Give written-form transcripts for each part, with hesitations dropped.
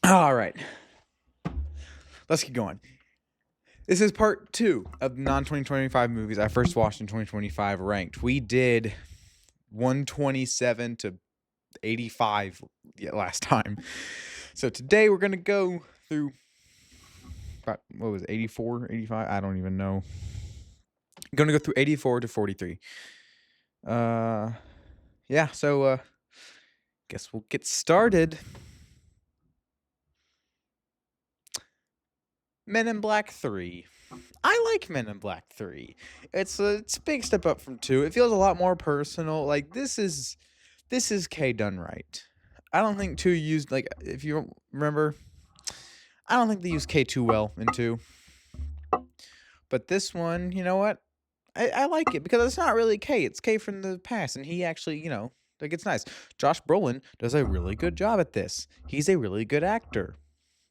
All right, let's keep going. This is part 2 of the non-2025 movies I first watched in 2025 ranked. We did 127 to 85 last time. So today we're going to go through about, what was it, 84, 85? I don't even know. I'm going to go through 84 to 43. Yeah, so guess we'll get started. Men in Black 3. I like Men in Black 3. It's a big step up from 2. It feels a lot more personal. Like this is K done right. I don't think 2 used, like, if you don't remember, I don't think they used K too well in 2. But this one, you know what? I like it because it's not really K. It's K from the past, and he actually, like, it's nice. Josh Brolin does a really good job at this. He's a really good actor.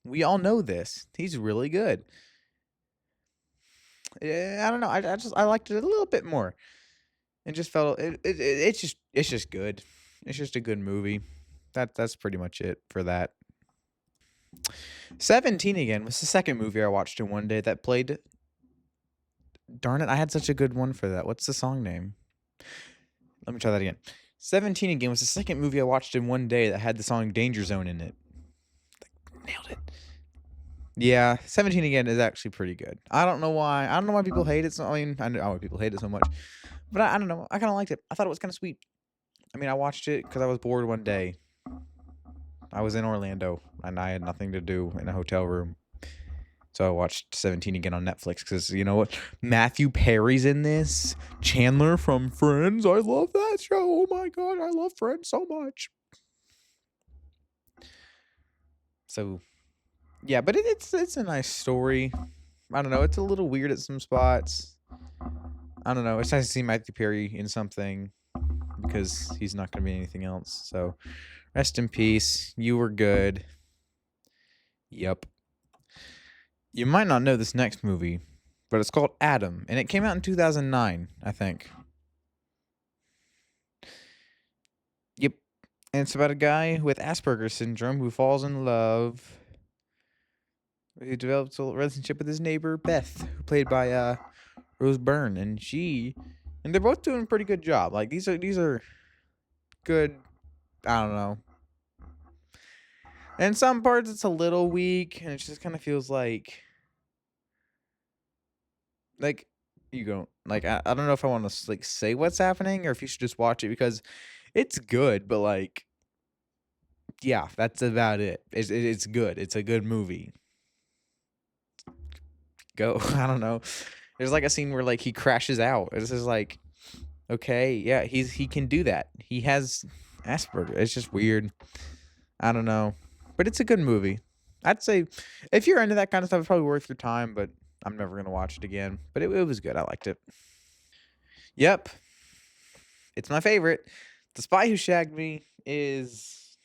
We all know this. He's really good. I don't know. I liked it a little bit more. It just felt it's just good. It's just a good movie. That's pretty much it for that. 17 Again was the second movie I watched in one day that played. Darn it, I had such a good one for that. What's the song name? Let me try that again. 17 Again was the second movie I watched in one day that had the song Danger Zone in it. Nailed it. Yeah, 17 Again is actually pretty good. I don't know why. I don't know why people hate it. I mean, I know why people hate it so much. But I don't know. I kind of liked it. I thought it was kind of sweet. I mean, I watched it because I was bored one day. I was in Orlando and I had nothing to do in a hotel room. So I watched 17 Again on Netflix because, you know what? Matthew Perry's in this. Chandler from Friends. I love that show. Oh my God. I love Friends so much. So, yeah, but it's a nice story. I don't know. It's a little weird at some spots. I don't know. It's nice to see Matthew Perry in something because he's not going to be anything else. So, rest in peace. You were good. Yep. You might not know this next movie, but it's called Adam, and it came out in 2009, I think. Yep. And it's about a guy with Asperger's syndrome who falls in love. He develops a relationship with his neighbor, Beth, who played by Rose Byrne, and they're both doing a pretty good job. Like, these are good. I don't know. And some parts it's a little weak, and it just kind of feels like you go, like, I don't know if I want to, like, say what's happening or if you should just watch it because it's good, but, like, yeah, that's about it. It's good. It's a good movie. Go. I don't know. There's like a scene where, like, he crashes out. It's just like, okay, yeah, he can do that. He has Asperger. It's just weird. I don't know, but it's a good movie. I'd say if you're into that kind of stuff, it's probably worth your time. But I'm never gonna watch it again. But it was good. I liked it. Yep, it's my favorite. The Spy Who Shagged Me is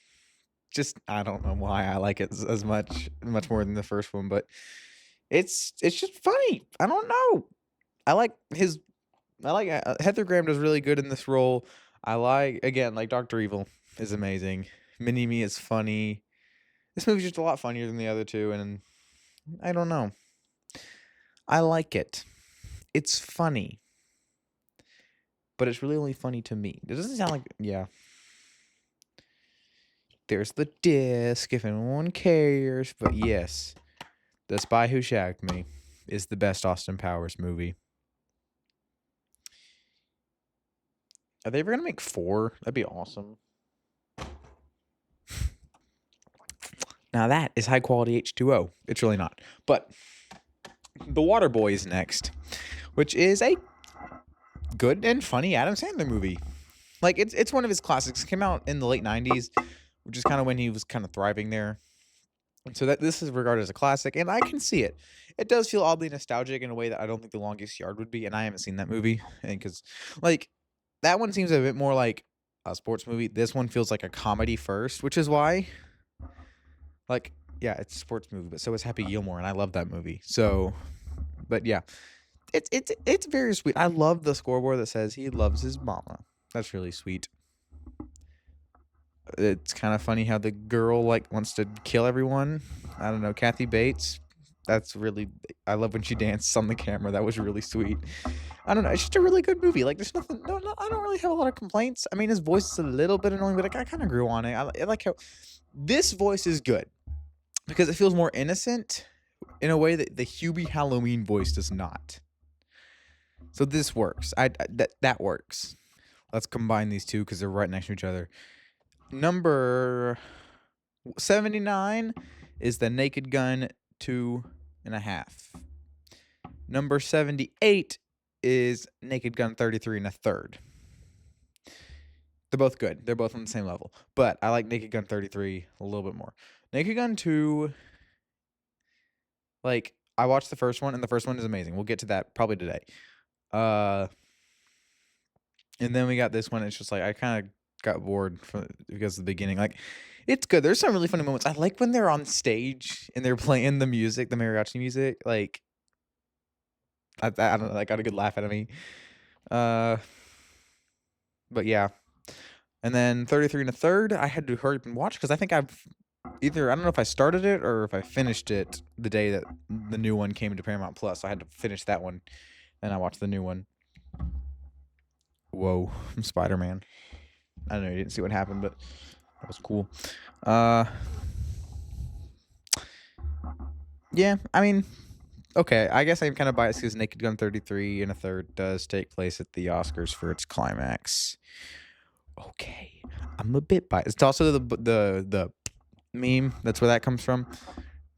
just, I don't know why I like it as much more than the first one, but it's just funny. I don't know. I like his. I like Heather Graham does really good in this role. I like, again, like, Doctor Evil is amazing. Mini Me is funny. This movie's just a lot funnier than the other two, and I don't know. I like it. It's funny, but it's really only funny to me. It doesn't sound like, yeah. There's the disc if anyone cares, but yes, The Spy Who Shagged Me is the best Austin Powers movie. Are they ever gonna make 4? That'd be awesome. Now that is high quality H2O. It's really not. But The Water Boy is next, which is a good and funny Adam Sandler movie. Like, it's one of his classics. It came out in the late 90s, which is kind of when he was kind of thriving there. So that this is regarded as a classic, and I can see it. It does feel oddly nostalgic in a way that I don't think The Longest Yard would be, and I haven't seen that movie. And because, like, that one seems a bit more like a sports movie. This one feels like a comedy first, which is why, like, yeah, it's a sports movie, but so is Happy Gilmore, and I love that movie. So, but yeah, it's very sweet. I love the scoreboard that says he loves his mama. That's really sweet. It's kind of funny how the girl like wants to kill everyone. I don't know, Kathy Bates. That's really I love when she dances on the camera. That was really sweet. I don't know. It's just a really good movie. Like, there's nothing. No, I don't really have a lot of complaints. I mean, his voice is a little bit annoying, but I kind of grew on it. I like how this voice is good because it feels more innocent in a way that the Hubie Halloween voice does not. So this works. That works. Let's combine these two because they're right next to each other. Number 79 is the Naked Gun 2.5. Number 78 is Naked Gun 33 1/3. They're both good. They're both on the same level. But I like Naked Gun 33 a little bit more. Naked Gun 2, like, I watched the first one, and the first one is amazing. We'll get to that probably today. And then we got this one. It's just like I kind of got bored because of the beginning. Like, it's good. There's some really funny moments. I like when they're on stage and they're playing the music, the mariachi music. Like, I don't know. That got a good laugh out of me. But yeah. And then 33 1/3, I had to hurry up and watch because I think I've either, I don't know if I started it or if I finished it the day that the new one came into Paramount Plus. So I had to finish that one. And I watched the new one. Whoa, I'm Spider-Man. I don't know, you didn't see what happened, but that was cool. Yeah, I mean, okay, I guess I'm kind of biased because Naked Gun 33 1/3 does take place at the Oscars for its climax. Okay, I'm a bit biased. It's also the meme. That's where that comes from.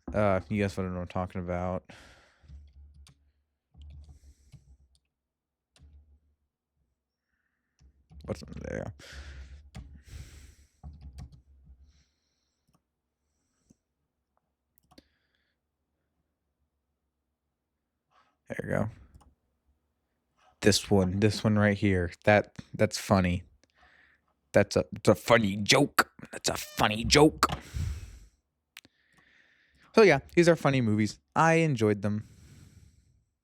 You guys want to know what I'm talking about? What's there? There you go. This one right here. That's funny. It's a funny joke. That's a funny joke. So yeah, these are funny movies. I enjoyed them.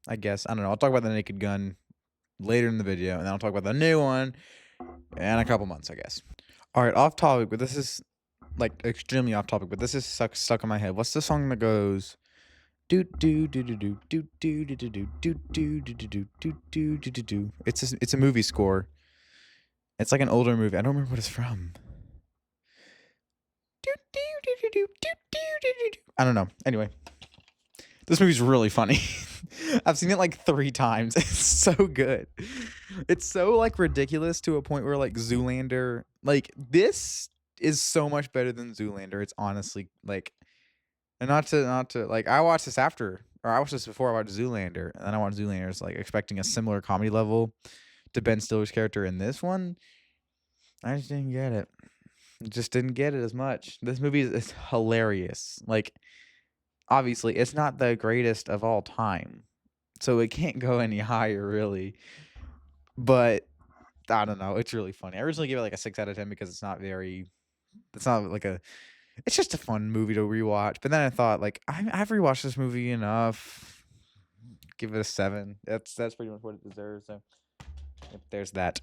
I guess. I don't know. I'll talk about the Naked Gun later in the video, and then I'll talk about the new one in a couple months, I guess. All right, off topic, but this is like extremely off topic, but this is stuck in my head. What's the song that goes do do do do do do do do do do do do do do do do do do? It's a movie score. It's like an older movie. I don't remember what it's from. I don't know. Anyway, this movie's really funny. I've seen it like 3 times. It's so good. It's so like ridiculous to a point where like Zoolander, like this is so much better than Zoolander. It's honestly like, and not to like I watched this after, or I watched this before I watched Zoolander, and then I watched Zoolander, like expecting a similar comedy level to Ben Stiller's character in this one. I just didn't get it. Just didn't get it as much. This movie is hilarious. Like, obviously, it's not the greatest of all time, so it can't go any higher, really. But I don't know. It's really funny. I originally gave it like a 6 out of 10 because it's not like a. It's just a fun movie to rewatch. But then I thought, like, I've rewatched this movie enough. Give it a 7. That's pretty much what it deserves. So, yep, there's that.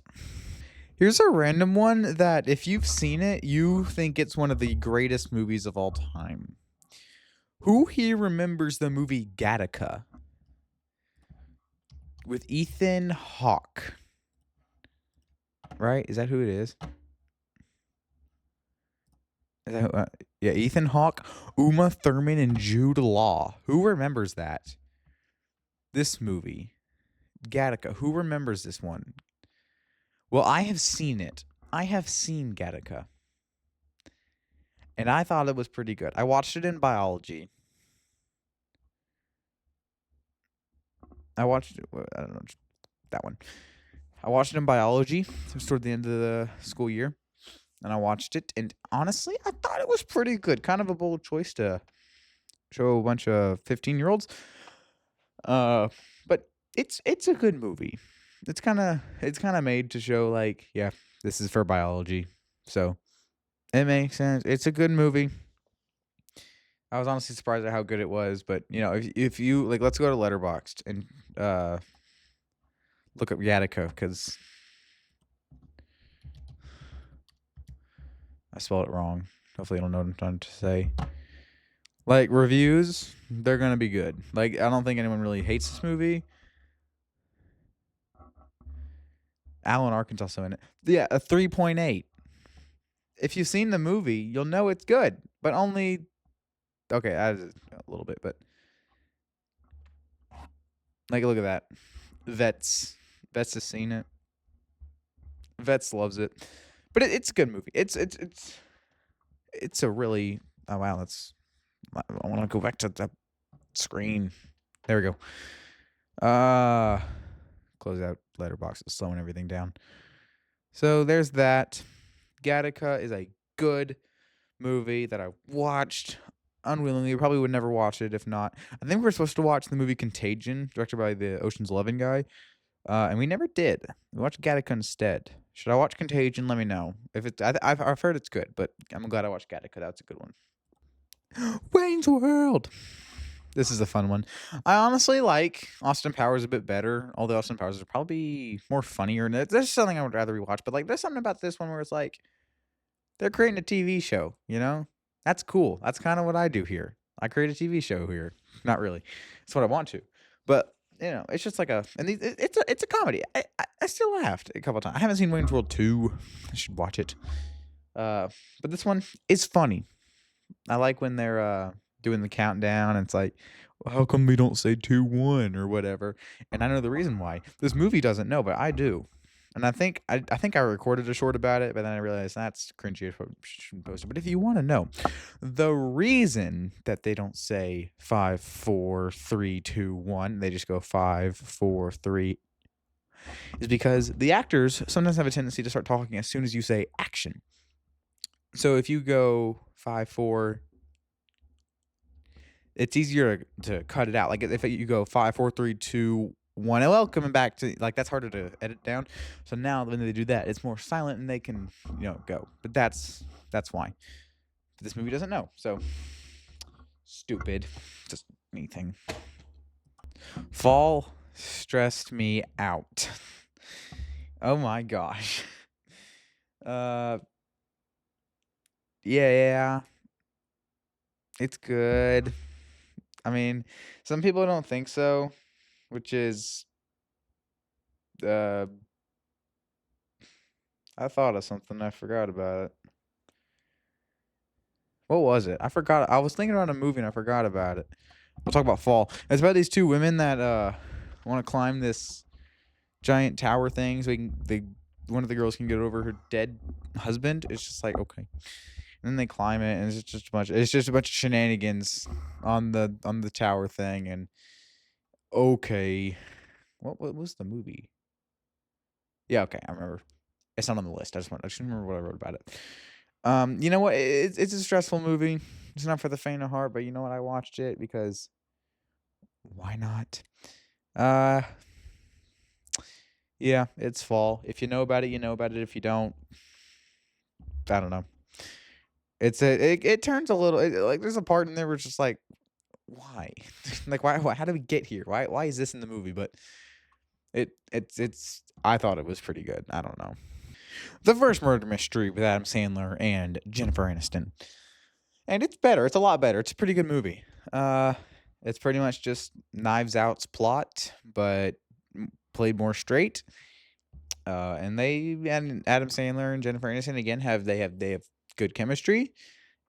Here's a random one that if you've seen it, you think it's one of the greatest movies of all time. Who here remembers the movie Gattaca with Ethan Hawke? Right? Is that who it is? Yeah, Ethan Hawke, Uma Thurman, and Jude Law. Who remembers that? This movie, Gattaca. Who remembers this one? Well, I have seen it. I have seen Gattaca. And I thought it was pretty good. I watched it in biology. I watched it, I don't know, that one. I watched it in biology. It was toward the end of the school year. And I watched it. And honestly, I thought it was pretty good. Kind of a bold choice to show a bunch of 15-year-olds. But it's a good movie. It's kind of made to show like, yeah, this is for biology. So it makes sense. It's a good movie. I was honestly surprised at how good it was, but you know, if you like, let's go to Letterboxd and look up Gattaca because I spelled it wrong. Hopefully, you don't know what I'm trying to say. Like, reviews, they're gonna be good. Like, I don't think anyone really hates this movie. Alan Arkin's also in it. Yeah, a 3.8. If you've seen the movie, you'll know it's good, but only okay, a little bit, but like, look at that. Vets has seen it. Vets loves it, but it's a good movie. It's a really oh wow. I want to go back to the screen. There we go. Close out Letterboxd, slowing everything down. So there's that. Gattaca is a good movie that I watched unwillingly. Probably would never watch it if not. I think we were supposed to watch the movie Contagion, directed by the Ocean's 11 guy, and we never did. We watched Gattaca instead. Should I watch Contagion? Let me know. If it's, I've heard it's good, but I'm glad I watched Gattaca. That's a good one. Wayne's World. This is a fun one. I honestly like Austin Powers a bit better, although Austin Powers is probably more funnier. There's something I would rather rewatch, but like there's something about this one where it's like they're creating a TV show, you know? That's cool. That's kind of what I do here. I create a TV show here. Not really. It's what I want to. But, you know, it's just like it's a comedy. I still laughed a couple times. I haven't seen Wayne's World 2. I should watch it. But this one is funny. I like when they're doing the countdown and it's like, well, how come we don't say 2-1 or whatever? And I know the reason why. This movie doesn't know, but I do. And I think I recorded a short about it, but then I realized that's cringy. I shouldn't post it. But if you want to know, the reason that they don't say 5, 4, 3, 2, 1, they just go 5, 4, 3, is because the actors sometimes have a tendency to start talking as soon as you say action. So if you go 5, 4, it's easier to cut it out. Like if you go 5, 4, 3, 2, 1, LL coming back to like that's harder to edit down. So now when they do that, it's more silent and they can go. But that's why. But this movie doesn't know. So stupid. Just anything. Fall stressed me out. Oh my gosh. Yeah. It's good. I mean, some people don't think so, which is I thought of something. I forgot about it. What was it? I forgot. I was thinking about a movie and I forgot about it. We'll talk about Fall. It's about these two women that want to climb this giant tower thing so one of the girls can get over her dead husband. It's just like, okay. And then they climb it and it's just a bunch of shenanigans on the tower thing and okay. What was the movie? Yeah, okay, I remember. It's not on the list. I just remember what I wrote about it. You know what? It's a stressful movie. It's not for the faint of heart, but you know what? I watched it because why not? Yeah, it's Fall. If you know about it, you know about it. If you don't, I don't know. It turns a little like there's a part in there where it's just like, why? Like why? How did we get here? Why is this in the movie? But it's I thought it was pretty good. I don't know. The First Murder Mystery with Adam Sandler and Jennifer Aniston. And it's better. It's a lot better. It's a pretty good movie. It's pretty much just Knives Out's plot, but played more straight. And Adam Sandler and Jennifer Aniston again have good chemistry.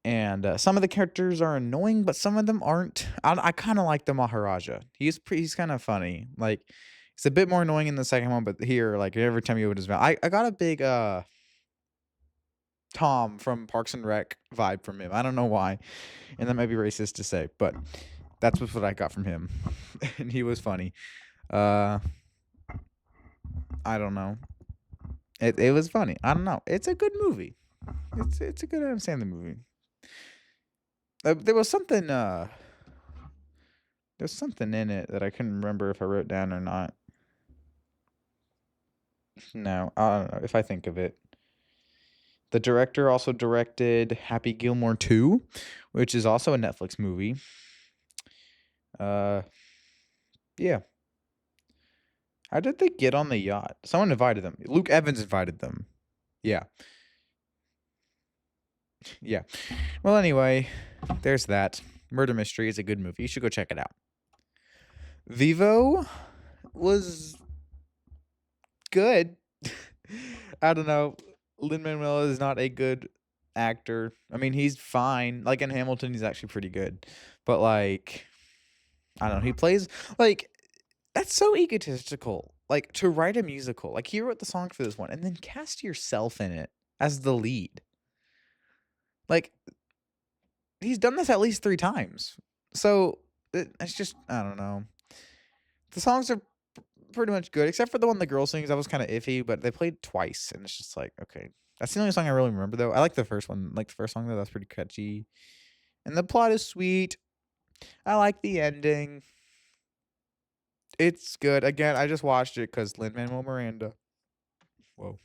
And some of the characters are annoying, but some of them aren't. I kind of like the Maharaja. He's kind of funny. Like it's a bit more annoying in the second one, but here, like every time you open his mouth, I got a big Tom from Parks and Rec vibe from him. I don't know why, and that might be racist to say, but that's what I got from him, and he was funny. I don't know. It was funny. I don't know. It's a good movie. It's a good Adam Sandler movie. There was something there's something in it that I couldn't remember if I wrote down or not. No, I don't know if I think of it. The director also directed Happy Gilmore 2, which is also a Netflix movie. Yeah. How did they get on the yacht? Someone invited them. Luke Evans invited them. Yeah. Yeah. Well, anyway, there's that. Murder Mystery is a good movie. You should go check it out. Vivo was good. I don't know. Lin-Manuel is not a good actor. I mean, he's fine. Like in Hamilton, he's actually pretty good. But like, I don't know. He plays like that's so egotistical. Like to write a musical. Like he wrote the song for this one and then cast yourself in it as the lead. Like he's done this at least 3 times. So it's just I don't know. The songs are pretty much good, except for the one the girl sings. That was kind of iffy, but they played twice, and it's just like okay. That's the only song I really remember though. I like the first one. Like the first song though, that's pretty catchy, and the plot is sweet. I like the ending. It's good. Again, I just watched it because Lin Manuel Miranda. Whoa.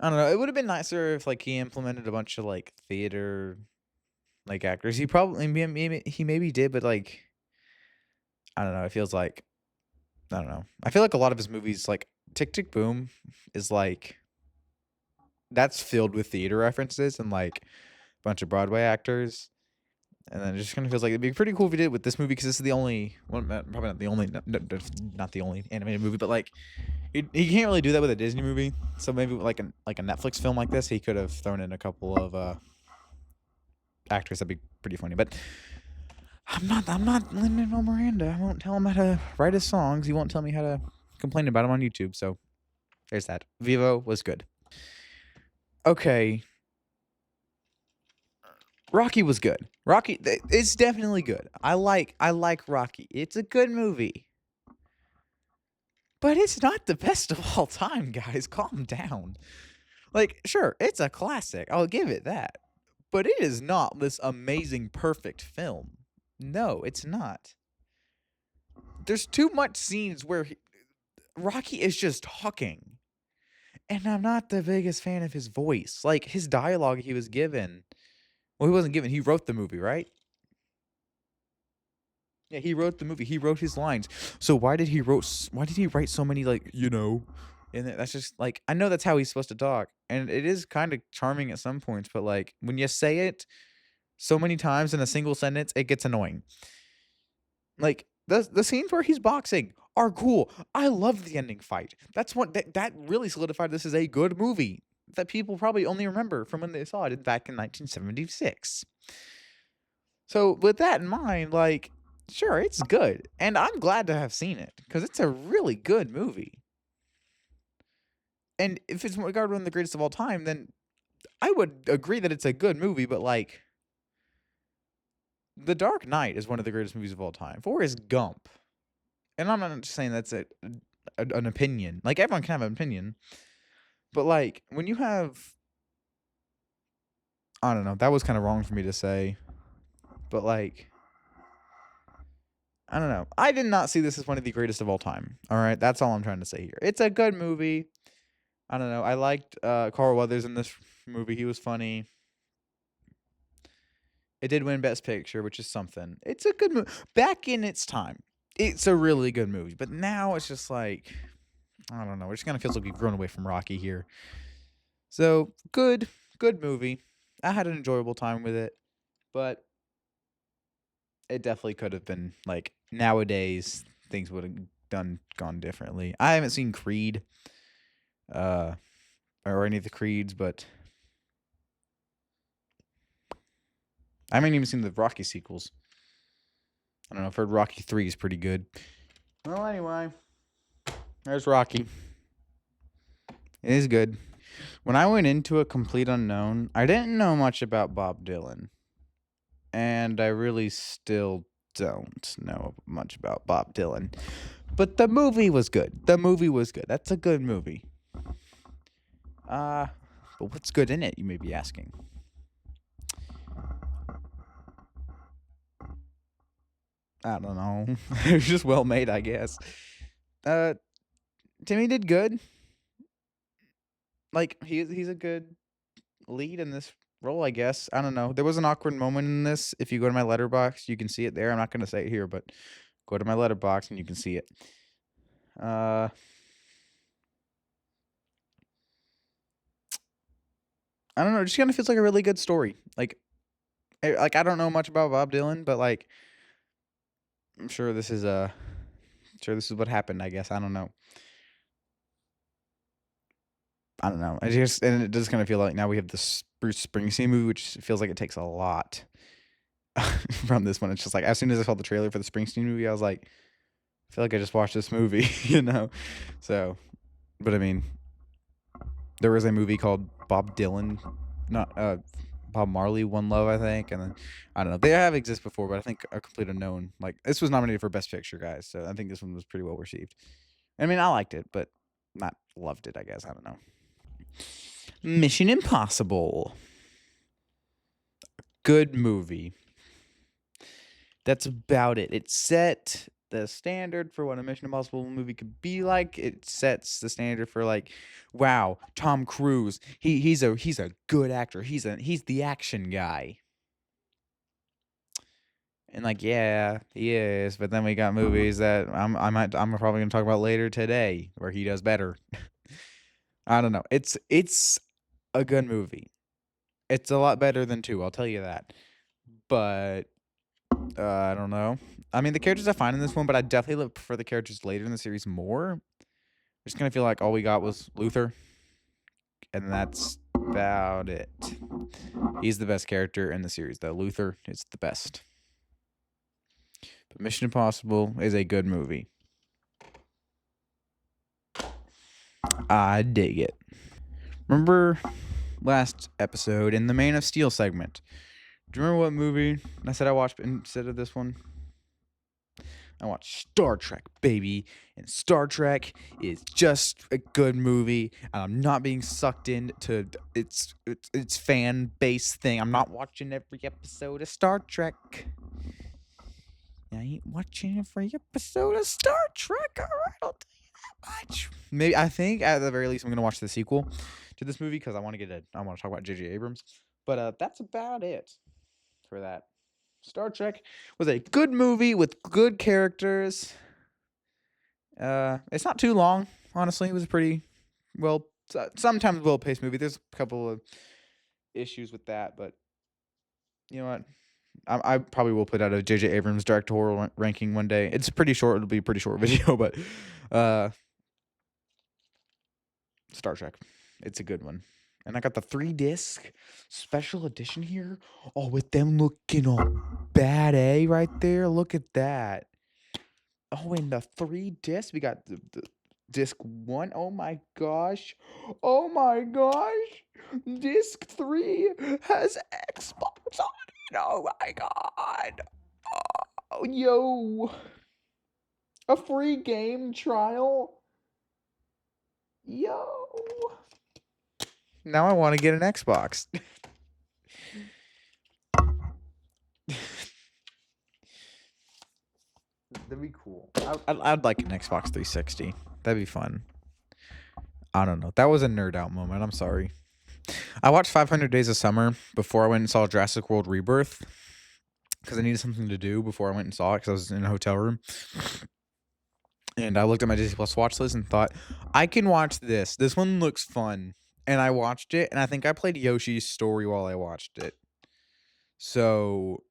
I don't know. It would have been nicer if like he implemented a bunch of like theater like actors. He probably he maybe did, but like I don't know. It feels like I don't know. I feel like a lot of his movies, like Tick Tick Boom, is like that's filled with theater references and like a bunch of Broadway actors. And then it just kind of feels like it'd be pretty cool if he did it with this movie because this is the only one, probably not the only, not the only animated movie, but like he can't really do that with a Disney movie. So maybe like a Netflix film like this, he could have thrown in a couple of actors that'd be pretty funny. But I'm not Lin-Manuel Miranda. I won't tell him how to write his songs. He won't tell me how to complain about him on YouTube. So there's that. Vivo was good. Okay. Rocky was good. Rocky, it's definitely good. I like Rocky. It's a good movie. But it's not the best of all time, guys. Calm down. Like, sure, it's a classic. I'll give it that. But it is not this amazing, perfect film. No, it's not. There's too much scenes where Rocky is just talking. And I'm not the biggest fan of his voice. Like, his dialogue he was given. Well, he wasn't given. He wrote the movie, right? Yeah, he wrote the movie. He wrote his lines. So why did he write so many like, and that's just like I know that's how he's supposed to talk. And it is kind of charming at some points, but like when you say it so many times in a single sentence, it gets annoying. Like the scenes where he's boxing are cool. I love the ending fight. That's what that really solidified this as a good movie that people probably only remember from when they saw it back in 1976. So with that in mind, like sure, it's good, and I'm glad to have seen it because it's a really good movie. And if it's regarded one of the greatest of all time, then I would agree that it's a good movie. But like, The Dark Knight is one of the greatest movies of all time. Forrest Gump, and I'm not just saying that's an opinion. Like everyone can have an opinion, but like when you have, I don't know, that was kind of wrong for me to say, but like. I don't know. I did not see this as one of the greatest of all time. All right, that's all I'm trying to say here. It's a good movie. I don't know. I liked Carl Weathers in this movie. He was funny. It did win Best Picture, which is something. It's a good movie. Back in its time, it's a really good movie. But now it's just like, I don't know. It just kind of feels like we've grown away from Rocky here. So, good movie. I had an enjoyable time with it. But it definitely could have been, like, nowadays, things would have gone differently. I haven't seen Creed, or any of the Creeds, but I haven't even seen the Rocky sequels. I don't know. I've heard Rocky 3 is pretty good. Well, anyway, there's Rocky. It is good. When I went into A Complete Unknown, I didn't know much about Bob Dylan. And I really still don't know much about Bob Dylan. But the movie was good. That's a good movie. But what's good in it, you may be asking? I don't know. It was just well made, I guess. Timmy did good. Like he's a good lead in this role, I guess. I don't know. There was an awkward moment in this. If you go to my letterbox, you can see it there. I'm not gonna say it here, but go to my letterbox and you can see it. Uh I don't know, it just kind of feels like a really good story. Like I don't know much about Bob Dylan, but like I'm sure this is sure this is what happened. I guess I don't know. I don't know. I just and it does kind of feel like now we have this Bruce Springsteen movie, which feels like it takes a lot from this one. It's just like as soon as I saw the trailer for the Springsteen movie, I was like, I feel like I just watched this movie, you know. So, but I mean, there was a movie called Bob Dylan, not Bob Marley, One Love, I think, and then I don't know. They have exist before, but I think A Complete Unknown. Like this was nominated for Best Picture, guys. So I think this one was pretty well received. I mean, I liked it, but not loved it. I guess I don't know. Mission Impossible, good movie. That's about it. It set the standard for what a Mission Impossible movie could be like. It sets the standard for like, wow, Tom Cruise. He's a good actor. He's the action guy. And like, yeah, he is. But then we got movies that I'm probably gonna talk about later today where he does better. I don't know. It's a good movie. It's a lot better than 2, I'll tell you that. But I don't know. I mean, the characters are fine in this one, but I definitely prefer the characters later in the series more. I just kind of feel like all we got was Luther, and that's about it. He's the best character in the series, though. Luther is the best. But Mission Impossible is a good movie. I dig it. Remember last episode in the Man of Steel segment? Do you remember what movie I said I watched instead of this one? I watched Star Trek, baby. And Star Trek is just a good movie. And I'm not being sucked into its fan base thing. I'm not watching every episode of Star Trek. I ain't watching every episode of Star Trek. All right, I'll tell you that much. Maybe I think at the very least I'm gonna watch the sequel to this movie because I want to talk about J.J. Abrams. But that's about it for that. Star Trek was a good movie with good characters. It's not too long, honestly. It was a pretty sometimes well-paced movie. There's a couple of issues with that, but you know what? I probably will put out a J.J. Abrams directorial ranking one day. It's pretty short. It'll be a pretty short video, but Star Trek. It's a good one. And I got the 3-disc special edition here. Oh, with them looking all bad, eh? Right there. Look at that. Oh, and the 3-disc. We got the disc 1. Oh my gosh. Oh my gosh. Disc 3 has Xbox on it. Oh my god. Oh, yo. A free game trial. Yo. Now I want to get an Xbox. That'd be cool. I'd like an Xbox 360. That'd be fun. I don't know. That was a nerd out moment. I'm sorry. I watched 500 Days of Summer before I went and saw Jurassic World Rebirth because I needed something to do before I went and saw it because I was in a hotel room. And I looked at my Disney Plus watch list and thought, I can watch this. This one looks fun. And I watched it, and I think I played Yoshi's Story while I watched it. So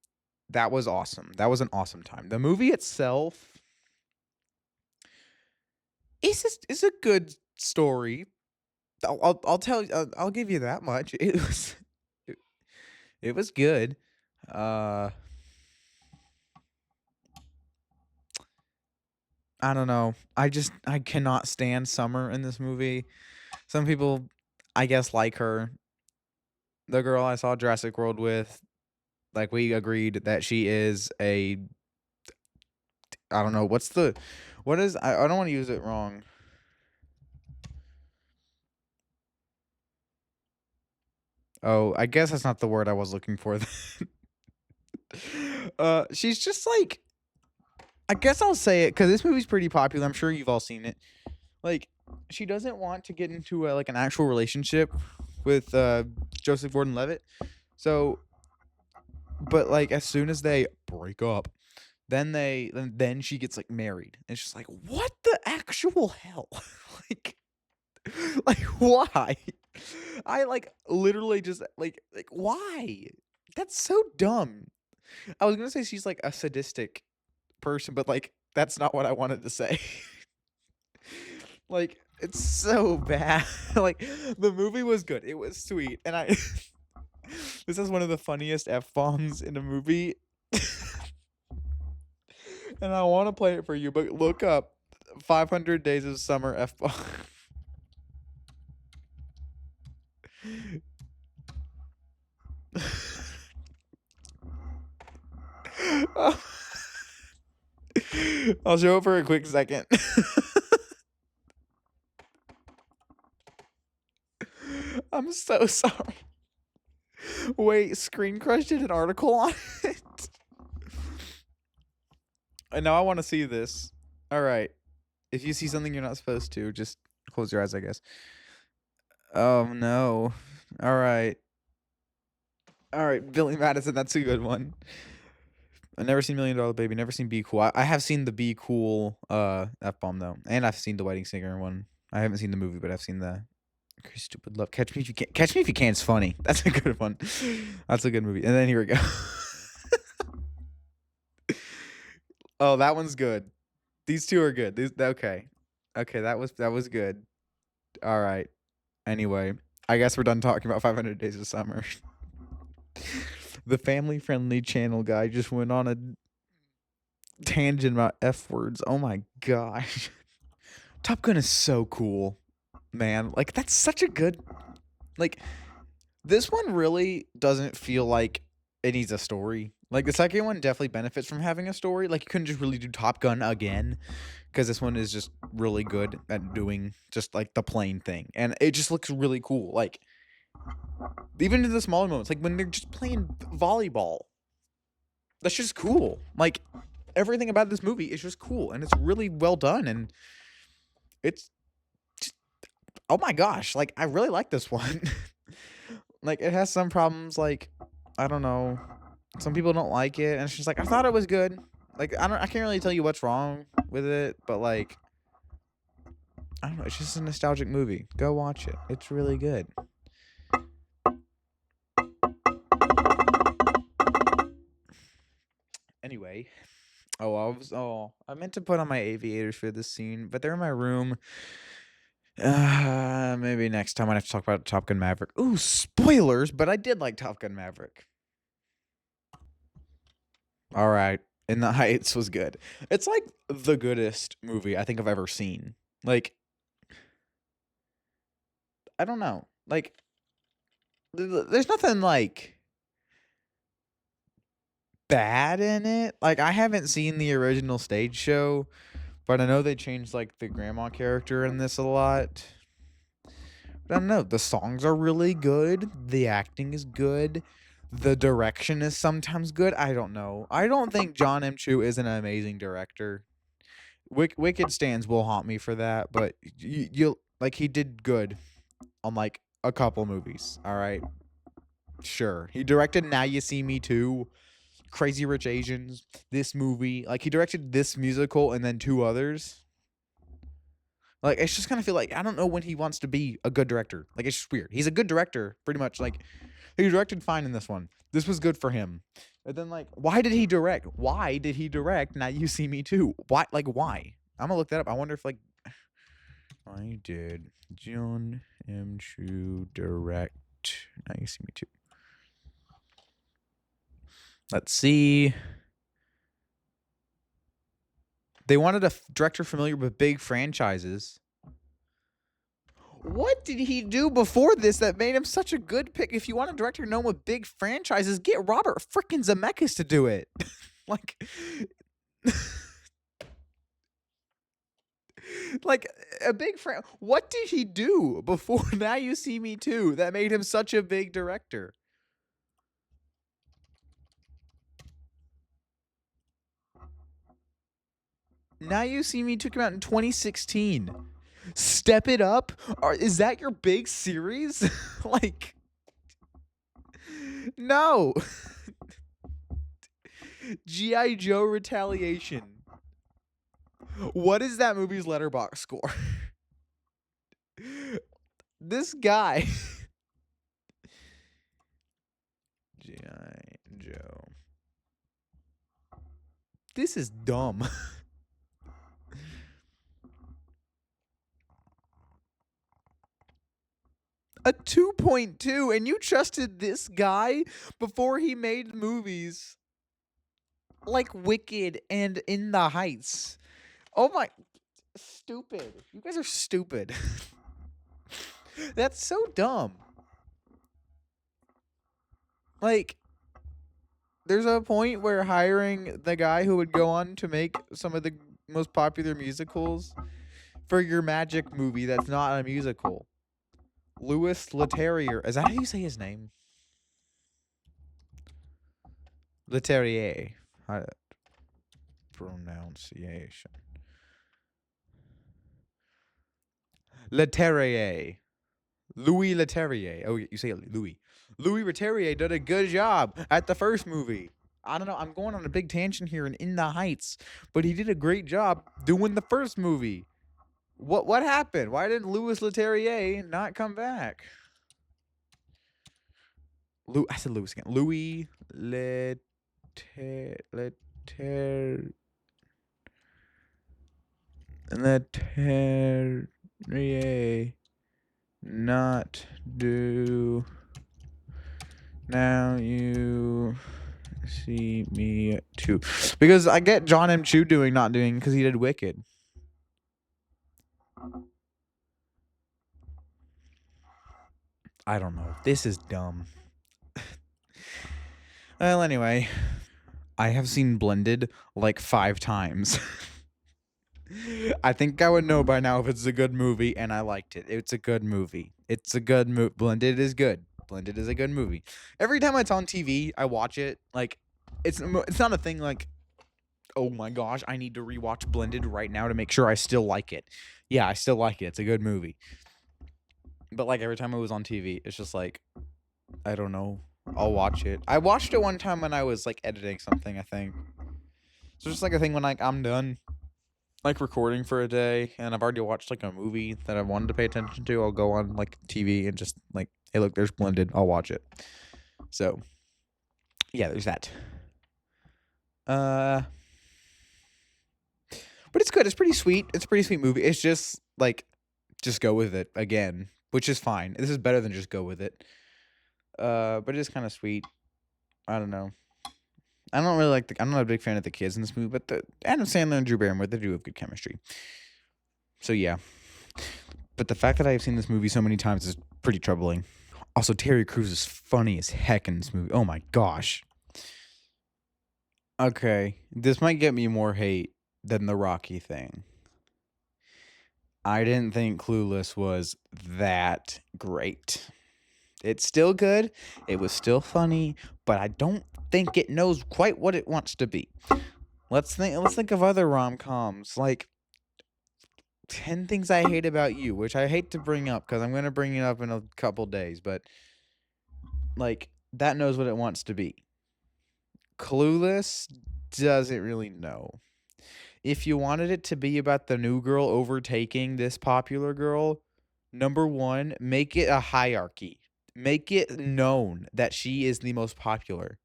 that was awesome. That was an awesome time. The movie itself is a good story. I'll tell you. I'll give you that much. It was good. I don't know. I cannot stand Summer in this movie. Some people, I guess, like her. The girl I saw Jurassic World with, like we agreed that she is a. I don't know what is. I don't want to use it wrong. Oh, I guess that's not the word I was looking for. She's just like, I guess I'll say it because this movie's pretty popular. I'm sure you've all seen it. Like, she doesn't want to get into like an actual relationship with Joseph Gordon-Levitt. So, but like as soon as they break up, then she gets like married. And it's just like, what the actual hell? like, like why? I like literally just like why? That's so dumb. I was gonna say she's like a sadistic person, but like that's not what I wanted to say. Like it's so bad. Like the movie was good. It was sweet, and I this is one of the funniest f bombs in a movie, and I want to play it for you. But look up 500 Days of Summer f bomb. I'll show it for a quick second. I'm so sorry. Wait, Screen Crush did an article on it. And now I want to see this. All right. If you see something you're not supposed to, just close your eyes, I guess. Oh no. All right. All right, Billy Madison, that's a good one. I've never seen Million Dollar Baby, never seen Be Cool. I have seen the Be Cool F bomb though. And I've seen the Wedding Singer one. I haven't seen the movie, but I've seen the Crazy Stupid Love. Catch Me If You Can. Catch Me If You Can's funny. That's a good one. That's a good movie. And then here we go. Oh, that one's good. These two are good. Okay. Okay, that was good. All right. Anyway, I guess we're done talking about 500 Days of Summer. The family-friendly channel guy just went on a tangent about F words. Oh my gosh. Top Gun is so cool, man. Like that's such a good like this one really doesn't feel like it needs a story. Like the second one definitely benefits from having a story. Like you couldn't just really do Top Gun again because this one is just really good at doing just like the plane thing. And it just looks really cool. Like even in the smaller moments, like when they're just playing volleyball. That's just cool. Like everything about this movie is just cool and it's really well done and it's just, oh my gosh, like I really like this one. Like it has some problems like I don't know. Some people don't like it and it's just like I thought it was good. Like I can't really tell you what's wrong with it, but like I don't know, it's just a nostalgic movie. Go watch it. It's really good. Anyway, I meant to put on my aviators for this scene, but they're in my room. Maybe next time I have to talk about Top Gun Maverick. Ooh, spoilers, but I did like Top Gun Maverick. All right. In the Heights was good. It's like the goodest movie I think I've ever seen. Like I don't know. Like there's nothing like bad in it. Like I haven't seen the original stage show, but I know they changed like the grandma character in this a lot. But I don't know. The songs are really good. The acting is good. The direction is sometimes good. I don't know. I don't think John M. Chu is an amazing director. Wicked stands will haunt me for that, but you like he did good on like a couple movies. All right, sure. He directed Now You See Me Too, Crazy Rich Asians, this movie. Like he directed this musical and then two others. Like it's just kind of feel like I don't know when he wants to be a good director. Like it's just weird. He's a good director, pretty much. Like he directed fine in this one. This was good for him. And then like, why did he direct? Why did he direct Now You See Me Too? Why? Like why? I'm gonna look that up. I wonder if like I did John M. Chu direct Now You See Me Too. Let's see. They wanted a director familiar with big franchises. What did he do before this that made him such a good pick? If you want a director known with big franchises, get Robert frickin' Zemeckis to do it. Like, like a big what did he do before Now You See Me Too that made him such a big director? Now You See Me Too came out in 2016. Step It Up? Is that your big series? Like, no. G.I. Joe Retaliation. What is that movie's Letterboxd score? This guy. G.I. Joe. This is dumb. A 2.2, and you trusted this guy before he made movies like Wicked and In the Heights. Oh my, stupid. You guys are stupid. That's so dumb. Like, there's a point where hiring the guy who would go on to make some of the most popular musicals for your magic movie that's not a musical. Louis Leterrier. Is that how you say his name? Leterrier. Pronunciation. Leterrier. Louis Leterrier. Oh, you say Louis. Louis Leterrier did a good job at the first movie. I don't know. I'm going on a big tangent here in the Heights, but he did a great job doing the first movie. What happened? Why didn't Louis Leterrier not come back? I said Louis again. Louis Leterrier not do. Now you see me too, because I get John M. Chu not doing because he did Wicked. I don't know. This is dumb. Well, anyway, I have seen Blended like 5 times. I think I would know by now if it's a good movie, and I liked it. It's a good movie. It's a good movie. Blended is good. Blended is a good movie. Every time it's on TV, I watch it. Like, it's not a thing like, oh my gosh, I need to rewatch Blended right now to make sure I still like it. Yeah, I still like it. It's a good movie. But like every time it was on TV, it's just like, I don't know. I'll watch it. I watched it one time when I was like editing something, I think. So just like a thing when like I'm done like recording for a day and I've already watched like a movie that I wanted to pay attention to, I'll go on like TV and just like, hey, look, there's Blended. I'll watch it. So yeah, there's that. But it's good. It's pretty sweet. It's a pretty sweet movie. It's just like, just go with it again, which is fine. This is better than just go with it. But it is kind of sweet. I don't know. I don't really like I'm not a big fan of the kids in this movie, but the Adam Sandler and Drew Barrymore, they do have good chemistry. So yeah. But the fact that I have seen this movie so many times is pretty troubling. Also, Terry Crews is funny as heck in this movie. Oh my gosh. Okay, this might get me more hate than the Rocky thing. I didn't think Clueless was that great. It's still good. It was still funny, but I don't think it knows quite what it wants to be. Let's think of other rom-coms like 10 Things I Hate About You, which I hate to bring up because I'm going to bring it up in a couple days, but like that knows what it wants to be. Clueless doesn't really know. If you wanted it to be about the new girl overtaking this popular girl, number 1, make it a hierarchy. Make it known that she is the most popular.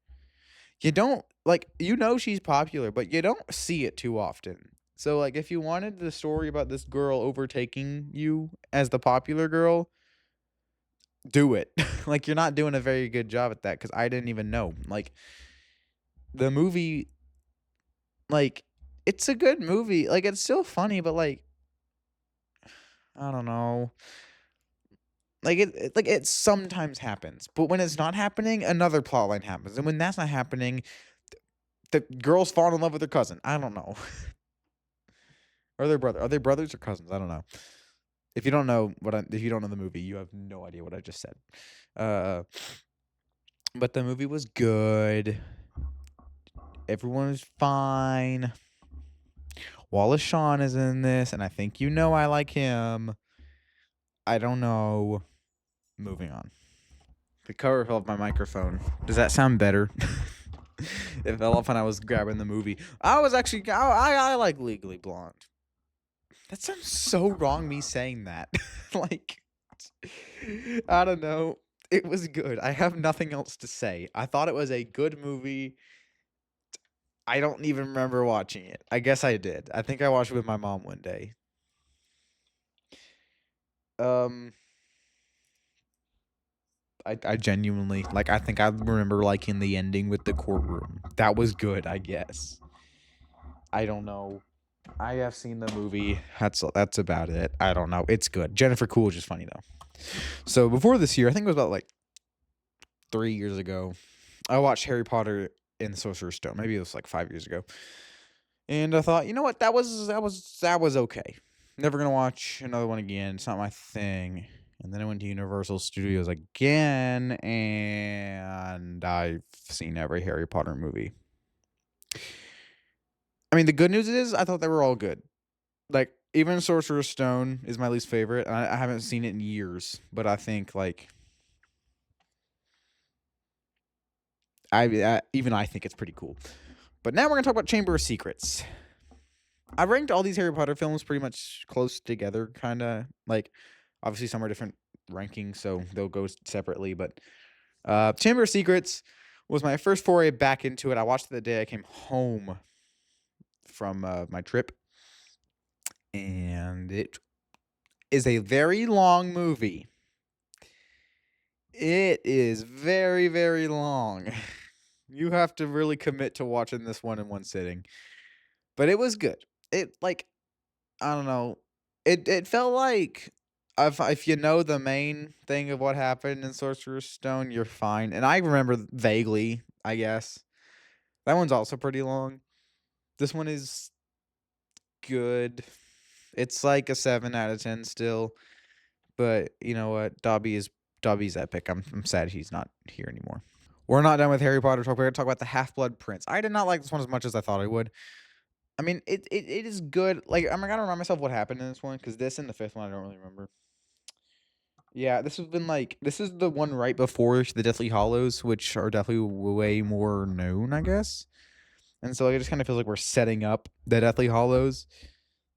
You don't, like, she's popular, but you don't see it too often. So, like, if you wanted the story about this girl overtaking you as the popular girl, do it. Like, you're not doing a very good job at that because I didn't even know. Like, the movie, like, it's a good movie. Like, it's still funny, but, like, I don't know. Like it sometimes happens, but when it's not happening, another plotline happens, and when that's not happening, the girls fall in love with their cousin. I don't know, or their brother. Are they brothers or cousins? I don't know. If you don't know if you don't know the movie, you have no idea what I just said. But the movie was good. Everyone was fine. Wallace Shawn is in this, and I think I like him. I don't know. Moving on. The cover fell off my microphone. Does that sound better? It fell off when I was grabbing the movie. I like Legally Blonde. That sounds so wrong, me saying that. Like, I don't know. It was good. I have nothing else to say. I thought it was a good movie. I don't even remember watching it. I guess I did. I think I watched it with my mom one day. Um, I genuinely like. I think I remember liking the ending with the courtroom. That was good. I guess. I don't know. I have seen the movie. That's about it. I don't know. It's good. Jennifer Coolidge is funny though. So before this year, I think it was about like 3 years ago, I watched Harry Potter and the Sorcerer's Stone. Maybe it was like 5 years ago. And I thought, you know what, that was okay. Never gonna watch another one again. It's not my thing. And then I went to Universal Studios again, and I've seen every Harry Potter movie. I mean, the good news is I thought they were all good. Like even Sorcerer's Stone is my least favorite. And I haven't seen it in years, but I think like even I think it's pretty cool. But now we're gonna talk about Chamber of Secrets. I ranked all these Harry Potter films pretty much close together, kind of like obviously some are different rankings, so they'll go separately. But Chamber of Secrets was my first foray back into it. I watched it the day I came home from my trip, and it is a very long movie. It is very, very long. You have to really commit to watching this one in one sitting. But it was good. It like I don't know. It felt like if you know the main thing of what happened in Sorcerer's Stone, you're fine. And I remember vaguely, I guess. That one's also pretty long. This one is good. It's like a 7 out of 10 still. But you know what? Dobby's epic. I'm sad he's not here anymore. We're not done with Harry Potter talk. We're gonna talk about the Half-Blood Prince. I did not like this one as much as I thought I would. I mean, it is good. Like, I'm gonna remind myself what happened in this one because this and the fifth one I don't really remember. Yeah, this is the one right before the Deathly Hollows, which are definitely way more known, I guess. And so like, it just kind of feels like we're setting up the Deathly Hollows.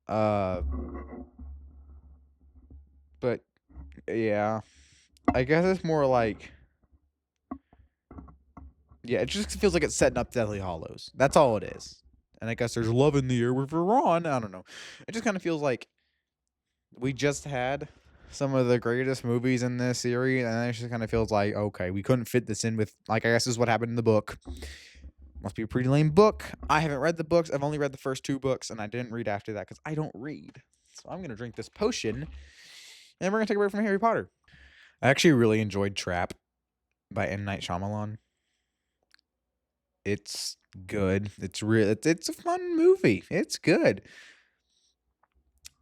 Uh, but yeah, I guess it's more like yeah, it just feels like it's setting up Deathly Hollows. That's all it is. And I guess there's love in the air with Ron. I don't know. It just kind of feels like we just had some of the greatest movies in this series, and it just kind of feels like okay, we couldn't fit this in with like I guess this is what happened in the book. Must be a pretty lame book. I haven't read the books. I've only read the first 2 books, and I didn't read after that because I don't read. So I'm gonna drink this potion, and we're gonna take a break from Harry Potter. I actually really enjoyed Trap by M. Night Shyamalan. It's good. It's real. It's a fun movie. It's good.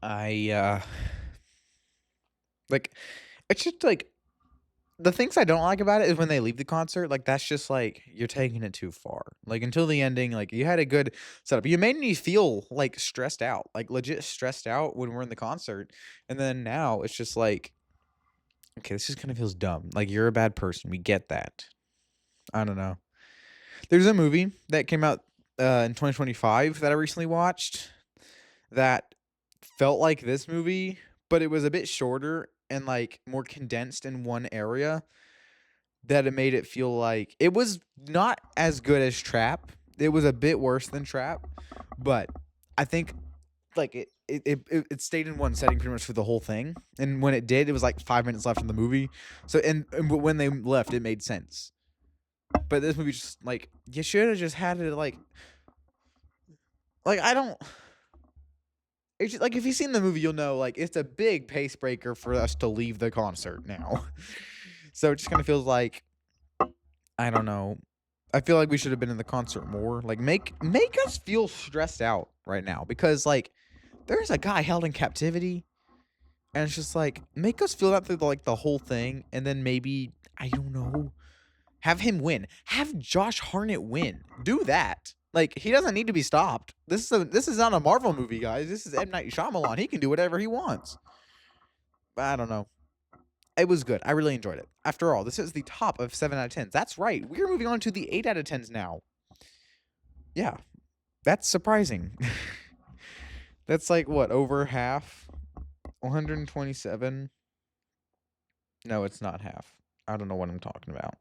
I like. It's just like the things I don't like about it is when they leave the concert. Like that's just like you're taking it too far. Like until the ending, like you had a good setup. You made me feel like stressed out, like legit stressed out when we're in the concert, and then now it's just like, okay, this just kind of feels dumb. Like you're a bad person. We get that. I don't know. There's a movie that came out in 2025 that I recently watched that felt like this movie, but it was a bit shorter and like more condensed in one area. That it made it feel like it was not as good as Trap. It was a bit worse than Trap, but I think like it stayed in one setting pretty much for the whole thing. And when it did, it was like 5 minutes left in the movie. So and when they left, it made sense. But this movie just like you should have just had it like I don't. It's just, like if you've seen the movie, you'll know like it's a big pace breaker for us to leave the concert now. So it just kind of feels like I don't know. I feel like we should have been in the concert more. Like make us feel stressed out right now because like there's a guy held in captivity and it's just like make us feel that through like the whole thing and then maybe I don't know. Have him win. Have Josh Hartnett win. Do that. Like he doesn't need to be stopped. This is not a Marvel movie, guys. This is M. Night Shyamalan. He can do whatever he wants. But I don't know. It was good. I really enjoyed it. After all, this is the top of 7 out of 10s. That's right. We're moving on to the 8 out of 10s now. Yeah. That's surprising. That's like what, over half? 127. No, it's not half. I don't know what I'm talking about.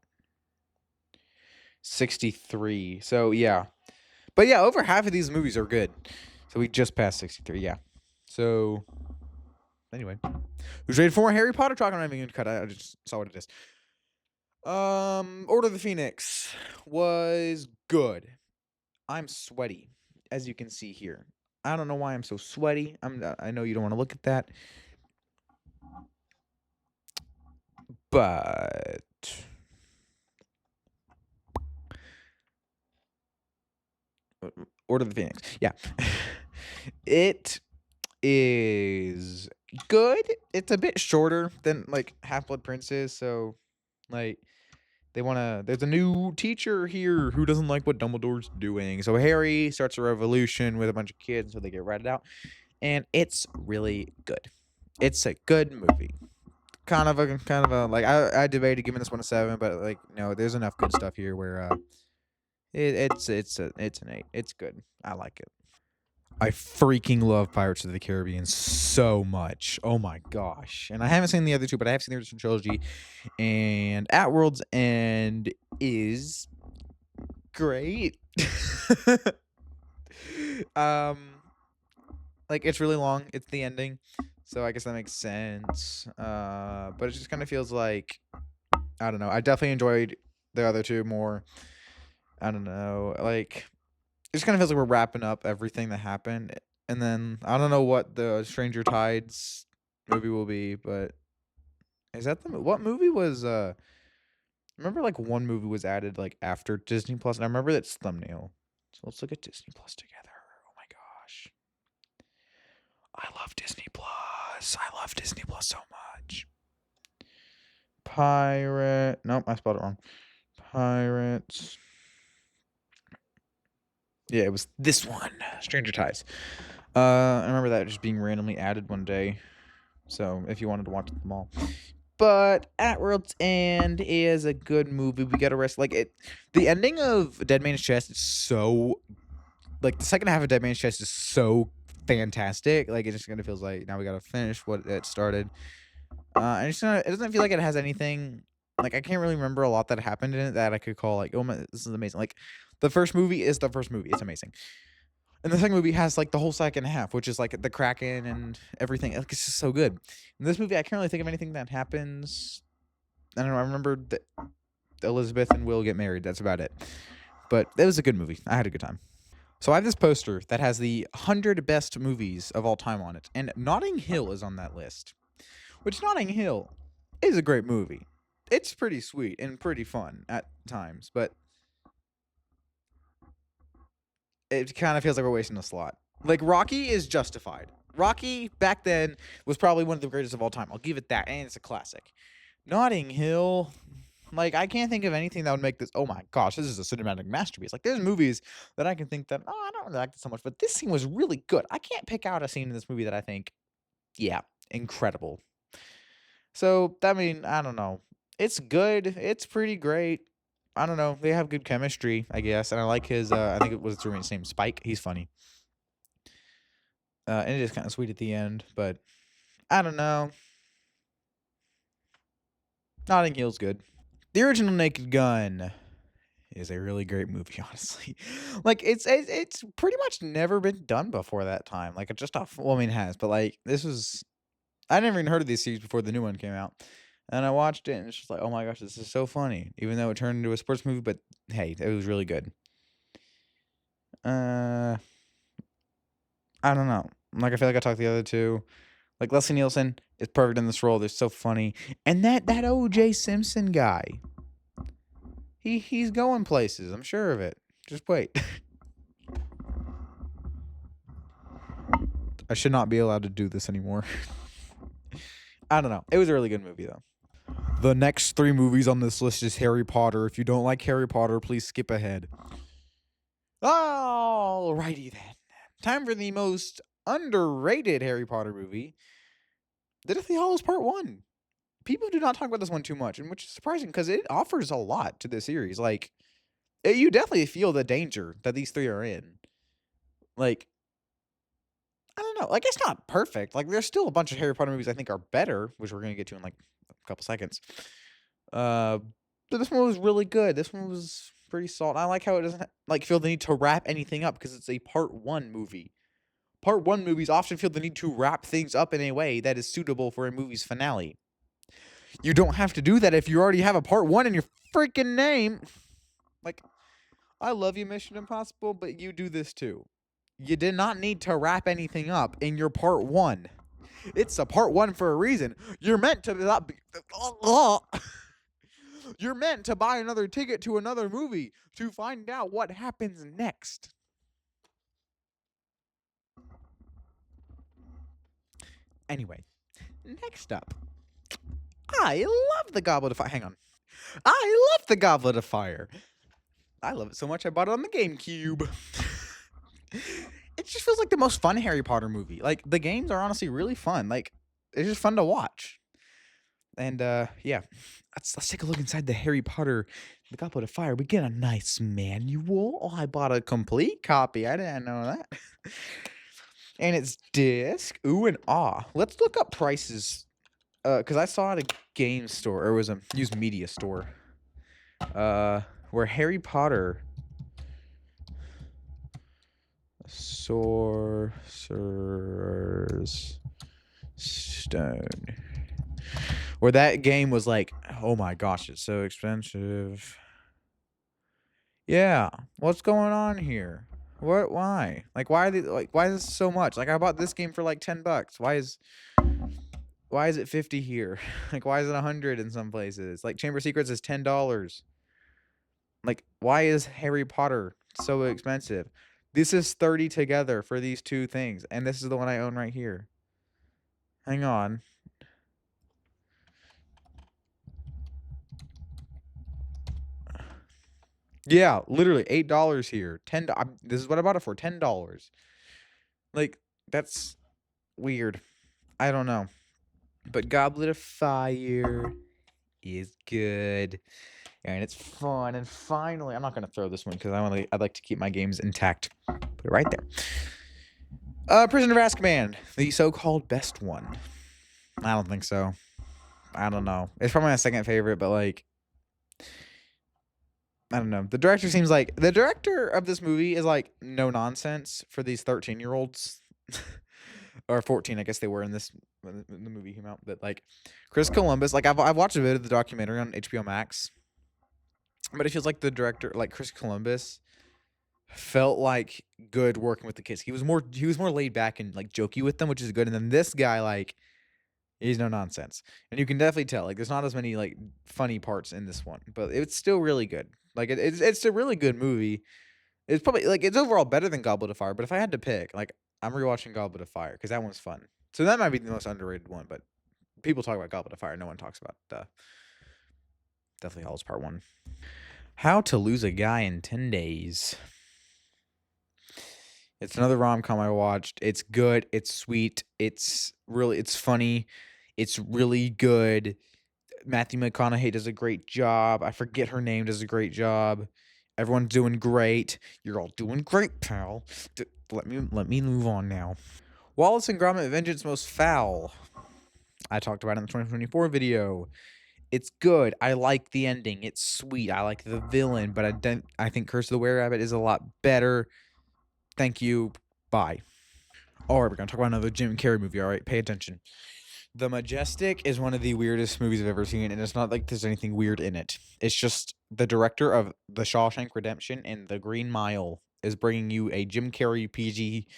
63. So yeah. But yeah, over half of these movies are good. So we just passed 63, yeah. So anyway. Who's ready for more Harry Potter talk? I'm not even gonna cut it. I just saw what it is. Order of the Phoenix was good. I'm sweaty, as you can see here. I don't know why I'm so sweaty. I know you don't want to look at that. But Order of the Phoenix. Yeah. It is good. It's a bit shorter than like Half-Blood Prince is, so like there's a new teacher here who doesn't like what Dumbledore's doing. So Harry starts a revolution with a bunch of kids so they get ratted out. And it's really good. It's a good movie. Kind of a like I debated giving this one a 7, but like no, there's enough good stuff here where it's an 8. It's good. I like it. I freaking love Pirates of the Caribbean so much. Oh my gosh. And I haven't seen the other two, but I have seen the original trilogy. And At World's End is great. um like it's really long. It's the ending. So I guess that makes sense. But it just kind of feels like I don't know. I definitely enjoyed the other two more. I don't know. Like it just kind of feels like we're wrapping up everything that happened, and then I don't know what the Stranger Tides movie will be, but is that what movie was? I remember like one movie was added like after Disney Plus, and I remember that's thumbnail. So let's look at Disney Plus together. Oh my gosh, I love Disney Plus. I love Disney Plus so much. Pirate. Nope, I spelled it wrong. Pirates. Yeah, it was this one, Stranger Tides. I remember that just being randomly added one day. So if you wanted to watch them all. But At World's End is a good movie. We gotta rest like it. The ending of Dead Man's Chest is so like the second half of Dead Man's Chest is so fantastic. Like it just kind of feels like now we gotta finish what it started. And it doesn't feel like it has anything. Like I can't really remember a lot that happened in it that I could call like, oh my, this is amazing. Like the first movie is the first movie. It's amazing. And the second movie has like the whole second half, which is like the Kraken and everything. Like, it's just so good. In this movie, I can't really think of anything that happens. I don't know. I remember that Elizabeth and Will get married. That's about it. But it was a good movie. I had a good time. So I have this poster that has the 100 best movies of all time on it, and Notting Hill is on that list. Which Notting Hill is a great movie. It's pretty sweet and pretty fun at times, but it kind of feels like we're wasting a slot. Like Rocky is justified. Rocky back then was probably one of the greatest of all time. I'll give it that, and it's a classic. Notting Hill, like I can't think of anything that would make this. Oh my gosh, this is a cinematic masterpiece. Like there's movies that I can think that I don't really like this so much, but this scene was really good. I can't pick out a scene in this movie that I think, yeah, incredible. So I mean, I don't know. It's good. It's pretty great. I don't know. They have good chemistry, I guess, and I like his. I think it was his roommate's name, Spike. He's funny. And it is kind of sweet at the end, but I don't know. Notting Hill's good. The original Naked Gun is a really great movie, honestly. Like it's pretty much never been done before that time. Like it just off. Well, I mean, it has, but like this was. I never even heard of these series before the new one came out, and I watched it, and it's just like, oh my gosh, this is so funny. Even though it turned into a sports movie, but hey, it was really good. I don't know. Like I feel like I talked the other two. Like Leslie Nielsen is perfect in this role. They're so funny, and that O.J. Simpson guy, he's going places. I'm sure of it. Just wait. I should not be allowed to do this anymore. I don't know. It was a really good movie though. The next 3 movies on this list is Harry Potter. If you don't like Harry Potter, please skip ahead. Alrighty then. Time for the most underrated Harry Potter movie, The Deathly Hallows Part 1. People do not talk about this one too much, and which is surprising because it offers a lot to the series. Like, you definitely feel the danger that these 3 are in. Like, I don't don't know. Like, it's not perfect. Like, there's still a bunch of Harry Potter movies I think are better, which we're gonna get to in like a couple seconds. Uh, but this one was really good. This one was pretty solid. I like how it doesn't like feel the need to wrap anything up because it's a part one movie. Part one movies often feel the need to wrap things up in a way that is suitable for a movie's finale. You don't have to do that if you already have a part one in your freaking name. Like, I love you, Mission Impossible, but you do this too. You did not need to wrap anything up in your part one. It's a part one for a reason. You're meant to not be. You're meant to buy another ticket to another movie to find out what happens next. Anyway, next up, I love the Goblet of Fire. Hang on. I love the Goblet of Fire. I love it so much I bought it on the GameCube. It just feels like the most fun Harry Potter movie. Like, the games are honestly really fun. Like, it's just fun to watch. And yeah, let's take a look inside the Harry Potter, the Goblet of Fire. We get a nice manual. Oh, I bought a complete copy. I didn't know that. And it's disc. Ooh and ah. Let's look up prices. Because I saw it at a game store, or it was a used media store. Where Harry Potter Sorcerer's Stone. Where that game was like, oh my gosh, it's so expensive. Yeah, what's going on here? What? Why? Like, why are they like? Why is this so much? Like, I bought this game for like $10. Why is it 50 here? Like, why is it 100 in some places? Like, Chamber of Secrets is $10. Like, why is Harry Potter so expensive? This is 30 together for these two things, and this is the one I own right here. Hang on. Yeah, literally $8 here. This is what I bought it for, $10. Like, that's weird. I don't know. But Goblet of Fire is good. And it's fun. And finally, I'm not gonna throw this one because I'd like to keep my games intact. Put it right there. Prisoner of Azkaban, the so-called best one. I don't think so. I don't know. It's probably my second favorite, but like, I don't know. The director of this movie is like no nonsense for these 13-year-olds. Or 14, I guess they were in this when the movie came out. But like Chris Columbus, like I've watched a bit of the documentary on HBO Max. But it feels like the director, like Chris Columbus, felt like good working with the kids. He was more laid back and like jokey with them, which is good. And then this guy, like, he's no nonsense. And you can definitely tell, like, there's not as many like funny parts in this one, but it's still really good. Like it's a really good movie. It's probably like it's overall better than Goblet of Fire, but if I had to pick, like I'm rewatching Goblet of Fire because that one's fun. So that might be the most underrated one, but people talk about Goblet of Fire. No one talks about Deathly Hallows Part 1. How to Lose a Guy in 10 Days. It's another rom-com I watched. It's good. It's sweet. It's funny. It's really good. Matthew McConaughey does a great job. I forget her name, does a great job. Everyone's doing great. You're all doing great, pal. Let me move on now. Wallace and Gromit: Vengeance Most Foul. I talked about it in the 2024 video. It's good. I like the ending. It's sweet. I like the villain, but I think Curse of the Were-Rabbit is a lot better. Thank you. Bye. All right, we're gonna talk about another Jim Carrey movie. All right, pay attention. The Majestic is one of the weirdest movies I've ever seen, and it's not like there's anything weird in it. It's just the director of The Shawshank Redemption and The Green Mile is bringing you a Jim Carrey PG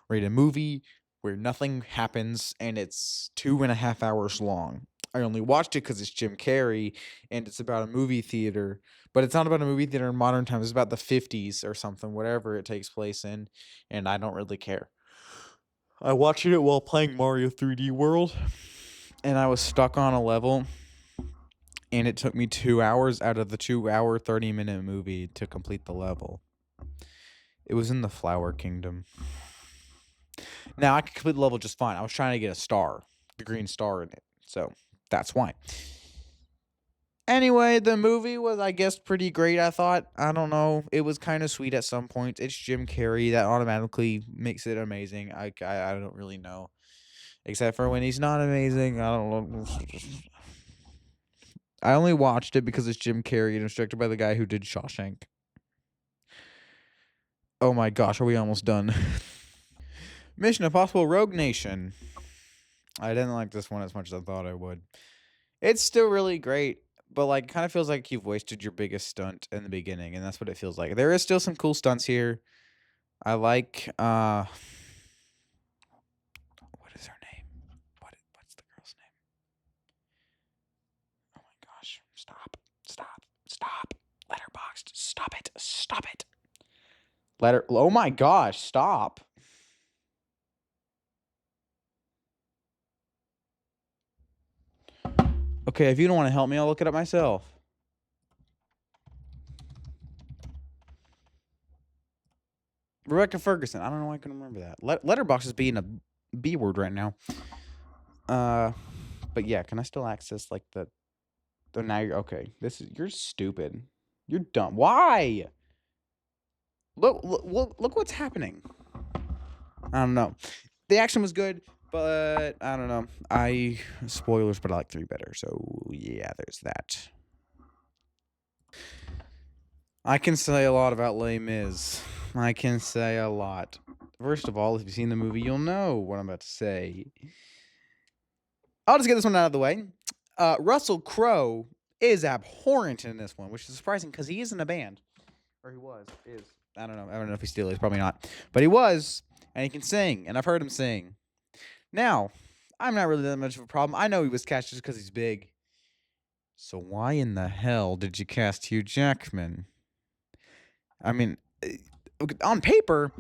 rated movie where nothing happens, and it's 2.5 hours long. I only watched it because it's Jim Carrey, and it's about a movie theater, but it's not about a movie theater in modern times. It's about the 50s or something, whatever it takes place in, and I don't really care. I watched it while playing Mario 3D World, and I was stuck on a level, and it took me 2 hours out of the 2-hour, 30-minute movie to complete the level. It was in the Flower Kingdom. Now, I could complete the level just fine. I was trying to get a star, the green star in it, so that's why. Anyway, the movie was, I guess, pretty great. I thought. I don't know. It was kind of sweet at some points. It's Jim Carrey that automatically makes it amazing. I don't really know, except for when he's not amazing. I don't know. I only watched it because it's Jim Carrey and it's directed by the guy who did Shawshank. Oh my gosh, are we almost done? Mission Impossible Rogue Nation. I didn't like this one as much as I thought I would. It's still really great, but like it kind of feels like you've wasted your biggest stunt in the beginning, and that's what it feels like. There is still some cool stunts here. I like what is her name? What's the girl's name? Oh my gosh. Stop. Stop. Stop. Letterboxd. Stop it. Stop it. Oh my gosh, stop. Okay, if you don't want to help me, I'll look it up myself. Rebecca Ferguson. I don't know why I couldn't remember that. Letterbox is being a B word right now. But yeah, can I still access like the now you're okay. You're stupid. You're dumb. Why? Look what's happening. I don't know. The action was good, but I don't know. Spoilers, but I like 3 better. So yeah, there's that. I can say a lot about Les Mis. I can say a lot. First of all, if you've seen the movie, you'll know what I'm about to say. I'll just get this one out of the way. Russell Crowe is abhorrent in this one, which is surprising because he is in a band. Or he was. Is. I don't know. I don't know if he still is. Probably not. But he was. And he can sing. And I've heard him sing. Now, I'm not really that much of a problem. I know he was cast just because he's big. So why in the hell did you cast Hugh Jackman? I mean, on paper,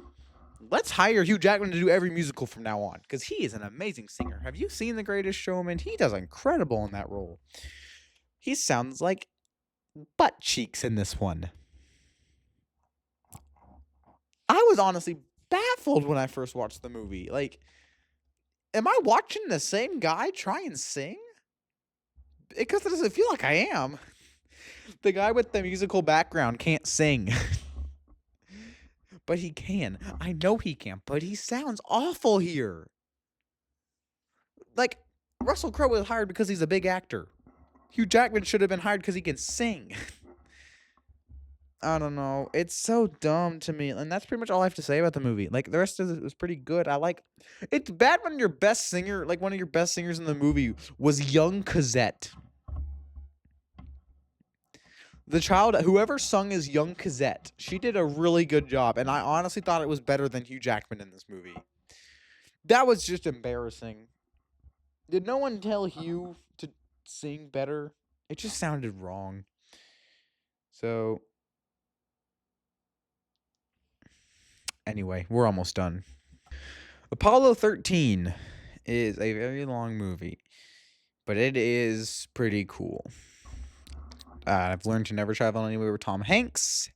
let's hire Hugh Jackman to do every musical from now on because he is an amazing singer. Have you seen The Greatest Showman? He does incredible in that role. He sounds like butt cheeks in this one. I was honestly baffled when I first watched the movie. Like, am I watching the same guy try and sing? Because it doesn't feel like I am. The guy with the musical background can't sing. But he can. I know he can, but he sounds awful here. Like, Russell Crowe was hired because he's a big actor. Hugh Jackman should have been hired because he can sing. I don't know. It's so dumb to me. And that's pretty much all I have to say about the movie. Like, the rest of it was pretty good. It's bad when your best singer, like one of your best singers in the movie, was young Cosette. The child, whoever sung as young Cosette, she did a really good job. And I honestly thought it was better than Hugh Jackman in this movie. That was just embarrassing. Did no one tell Hugh to sing better? It just sounded wrong. So, anyway, we're almost done. Apollo 13 is a very long movie, but it is pretty cool. I've learned to never travel anywhere with Tom Hanks.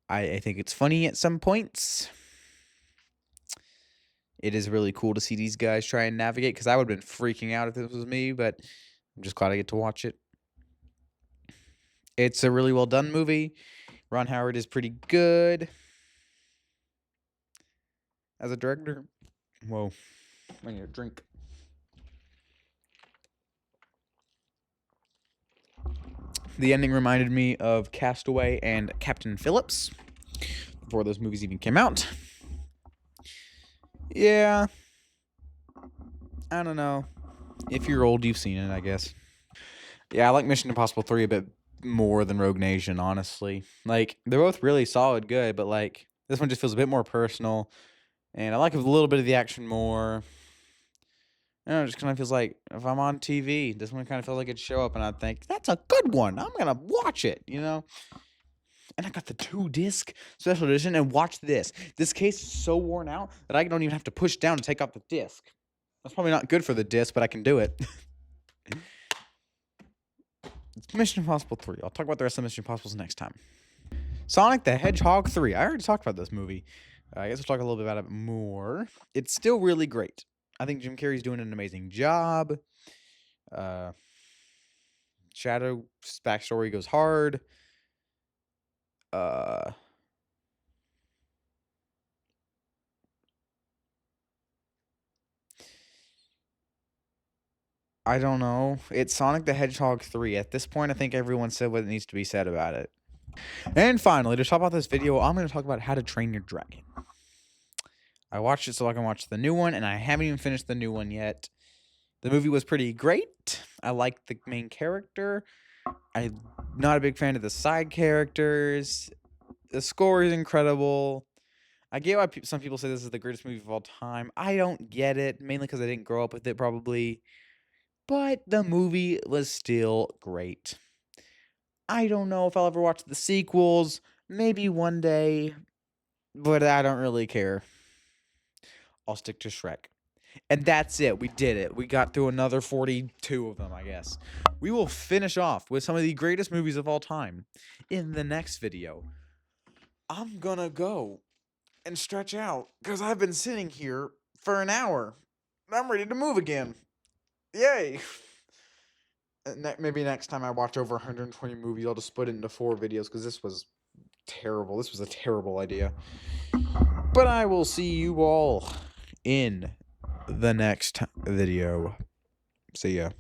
I think it's funny at some points. It is really cool to see these guys try and navigate because I would have been freaking out if this was me, but I'm just glad I get to watch it. It's a really well done movie. Ron Howard is pretty good as a director. Whoa, I need a drink. The ending reminded me of Castaway and Captain Phillips before those movies even came out. Yeah. I don't know. If you're old, you've seen it, I guess. Yeah, I like Mission Impossible 3 a bit more than Rogue Nation, honestly. Like, they're both really solid good, but like this one just feels a bit more personal. And I like a little bit of the action more. I don't know, it just kind of feels like if I'm on TV, this one kind of feels like it'd show up and I'd think, that's a good one. I'm going to watch it, you know? And I got the 2-disc special edition, and watch this. This case is so worn out that I don't even have to push down to take out the disc. That's probably not good for the disc, but I can do it. It's Mission Impossible 3. I'll talk about the rest of Mission Impossibles next time. Sonic the Hedgehog 3. I already talked about this movie. I guess we'll talk a little bit about it more. It's still really great. I think Jim Carrey's doing an amazing job. Shadow's backstory goes hard. I don't know. It's Sonic the Hedgehog 3. At this point, I think everyone said what needs to be said about it. And finally, to talk about this video, I'm going to talk about How to Train Your Dragon. I watched it so I can watch the new one, and I haven't even finished the new one yet. The movie was pretty great. I liked the main character. I'm not a big fan of the side characters. The score is incredible. I get why some people say this is the greatest movie of all time. I don't get it, mainly because I didn't grow up with it, probably. But the movie was still great. I don't know if I'll ever watch the sequels. Maybe one day. But I don't really care. I'll stick to Shrek. And that's it. We did it. We got through another 42 of them, I guess. We will finish off with some of the greatest movies of all time in the next video. I'm gonna go and stretch out because I've been sitting here for an hour. I'm ready to move again. Yay! Maybe next time I watch over 120 movies, I'll just split it into 4 videos because this was terrible. This was a terrible idea. But I will see you all in the next video. See ya.